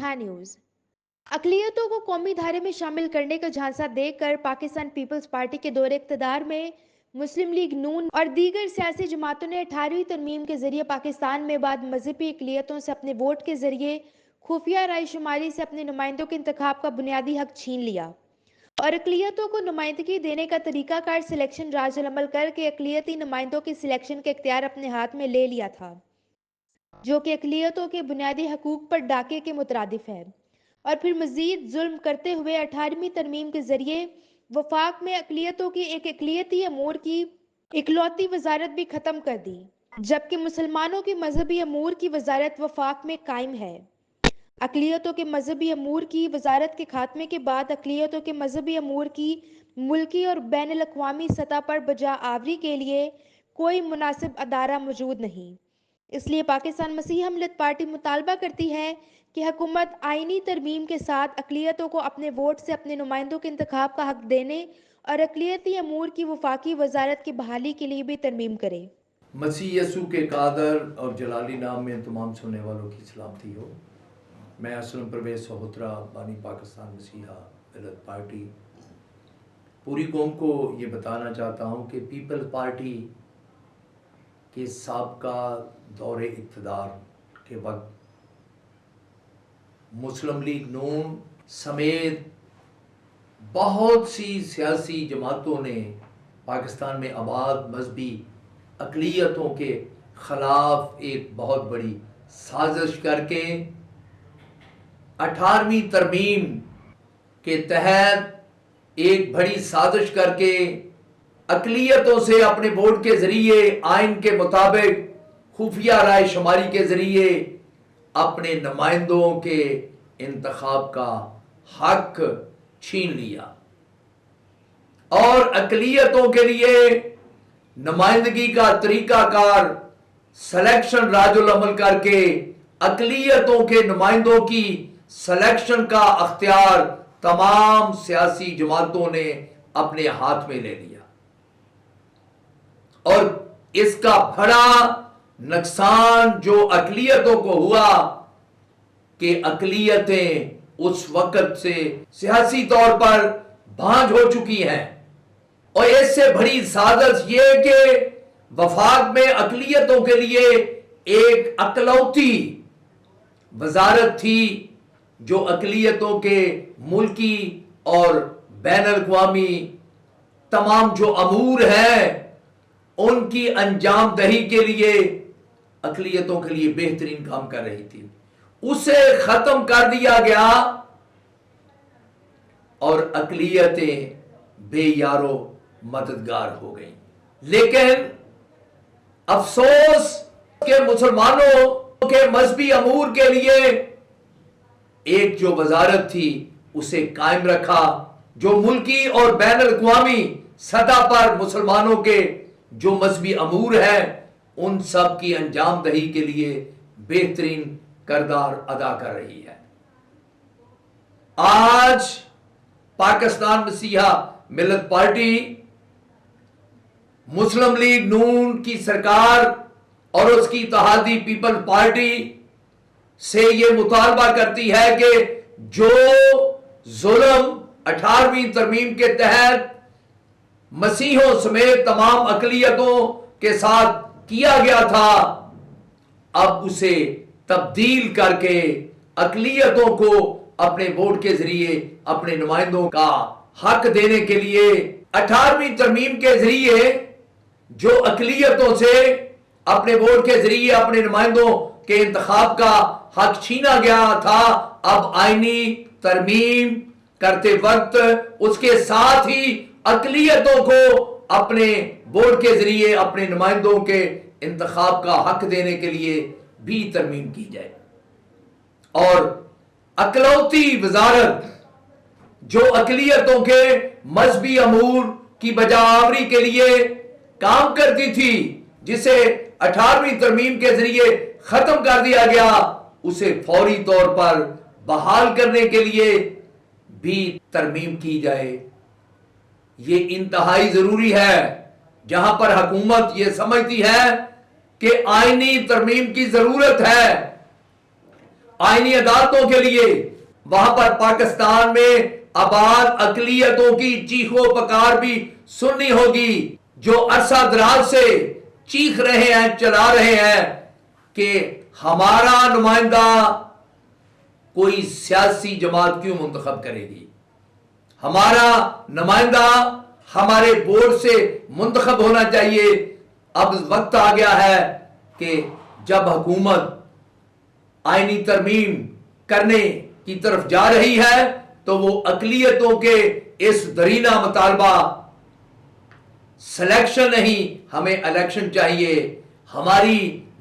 मसीहा न्यूज। अक़लियतों को कौमी धारे में शामिल करने का झांसा देकर पाकिस्तान पीपल्स पार्टी के दौरे इक़्तिदार में मुस्लिम लीग नून और दीगर सियासी जमातों ने 18वीं तरमीम के जरिए पाकिस्तान में बाद मजहबी अक़लियतों से अपने वोट के जरिए खुफिया राय शुमारी से अपने नुमाइंदों के इंतखाब का बुनियादी हक छीन लिया और अक़लियतों को नुमाइंदगी देने का तरीकाकार सिलेक्शन राज अमल करके अक़लियती नुमाइंदों के सिलेक्शन के इख्तियार अपने हाथ में ले लिया था, जो कि अक़लियतों के बुनियादी हकूक़ पर डाके के मुतरादिफ है। और फिर मज़ीद जुल्म करते हुए 18वीं तरमीम के जरिए वफाक में अक़लियतों की एक अक़लियती अमूर की इकलौती वजारत भी ख़त्म कर दी, जबकि मुसलमानों की मजहबी अमूर की वजारत वफाक में कायम है। अक़लियतों के मजहबी अमूर की वजारत के खात्मे के बाद अक़लियतों के मजहबी अमूर की मुल्की और बैनुल अक़वामी सतह पर बजा आवरी के लिए कोई मुनासिब अदारा मौजूद नहीं। इसलिए पाकिस्तान मसीहा मिल्लत पार्टी मुतालबा करती है कि हुकूमत आईनी तरमीम के साथ अक़लियतों को अपने वोट से अपने नुमाइंदों के इंतखाब का हक देने और अक़लियती अमूर की वफाकी वजारत की बहाली के लिए भी तरमीम करे। मसीह यसू के कादर और जलाली नाम में तमाम सुनने वालों की सलामती हो। मैं असलम परवेज़ सहोत्रा, बानी पाकिस्तान मसीहा मिल्लत पार्टी, पूरी कौम को ये बताना चाहता हूँ कि पीपल्स पार्टी के साबका दौरे इक़्तिदार के वक्त मुस्लिम लीग नून समेत बहुत सी सियासी जमातों ने पाकिस्तान में आबाद मजहबी अक़लियतों के ख़िलाफ़ एक बहुत बड़ी साजिश करके 18वीं तरमीम के तहत एक बड़ी साजिश करके अक़लियतों से अपने वोट के ज़रिए आइन के मुताबिक खुफिया राय शुमारी के ज़रिए अपने नुमाइंदों के इंतखाब का हक छीन लिया और अक़लियतों के लिए नुमाइंदगी का तरीकाकार सिलेक्शन राजुल अमल करके अक़लियतों के नुमाइंदों की सिलेक्शन का अख्तियार तमाम सियासी जमातों ने अपने हाथ में ले लिया और इसका बड़ा नुकसान जो अक़लियतों को हुआ कि अक़लियतें उस वक़्त से सियासी तौर पर भांज हो चुकी हैं और इससे बड़ी साजिश ये कि वफाक में अक़लियतों के लिए एक अकलौती वजारत थी जो अक़लियतों के मुल्की और बैनुल अक़वामी तमाम जो अमूर हैं उनकी अंजाम दही के लिए अक़लियतों के लिए बेहतरीन काम कर रही थी, उसे ख़त्म कर दिया गया और अक़लियतें बेयारो मददगार हो गई। लेकिन अफसोस के मुसलमानों के मजहबी अमूर के लिए एक जो वजारत थी उसे कायम रखा, जो मुल्की और बैनुल अक़वामी सतह पर मुसलमानों के जो मजहबी अमूर हैं उन सब की अंजाम दही के लिए बेहतरीन किरदार अदा कर रही है। आज पाकिस्तान मसीहा मिल्लत पार्टी मुस्लिम लीग नून की सरकार और उसकी इत्तेहादी पीपल्स पार्टी से ये मुतालबा करती है कि जो जुल्म 18वीं तरमीम के तहत मसीहों समेत तमाम अक़लियतों के साथ किया गया था, अब उसे तब्दील करके अक़लियतों को अपने वोट के जरिए अपने नुमाइंदों का हक देने के लिए 18वीं तरमीम के जरिए जो अक़लियतों से अपने वोट के जरिए अपने नुमाइंदों के इंतखाब का हक छीना गया था, अब आईनी तरमीम करते वक्त उसके साथ ही अक़लियतों को अपने वोट के जरिए अपने नुमाइंदों के इंतखाब का हक देने के लिए भी तरमीम की जाए और अकलौती वजारत जो अक़लियतों के मजहबी अमूर की बजावरी के लिए काम करती थी, जिसे 18वीं तरमीम के जरिए खत्म कर दिया गया, उसे फौरी तौर पर बहाल करने के लिए भी तरमीम की जाए। ये इंतहाई जरूरी है जहां पर हुकूमत ये समझती है कि आईनी तरमीम की जरूरत है آئینی عدالتوں کے لیے وہاں پر پاکستان میں آباد اقلیتوں کی چیخو پکار بھی سننی ہوگی، جو عرصہ دراز سے چیخ رہے ہیں، چلا رہے ہیں کہ ہمارا نمائندہ کوئی سیاسی جماعت کیوں منتخب کرے گی، ہمارا نمائندہ ہمارے بورڈ سے منتخب ہونا چاہیے۔ اب وقت آ گیا ہے کہ جب حکومت آئینی ترمیم کرنے کی طرف جا رہی ہے تو وہ اقلیتوں کے اس درینہ مطالبہ، سلیکشن نہیں ہمیں الیکشن چاہیے، ہماری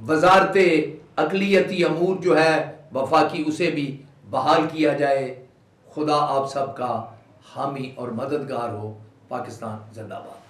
وزارت اقلیتی امور جو ہے وفاقی اسے بھی بحال کیا جائے۔ خدا آپ سب کا حامی اور مددگار ہو۔ پاکستان زندہ باد۔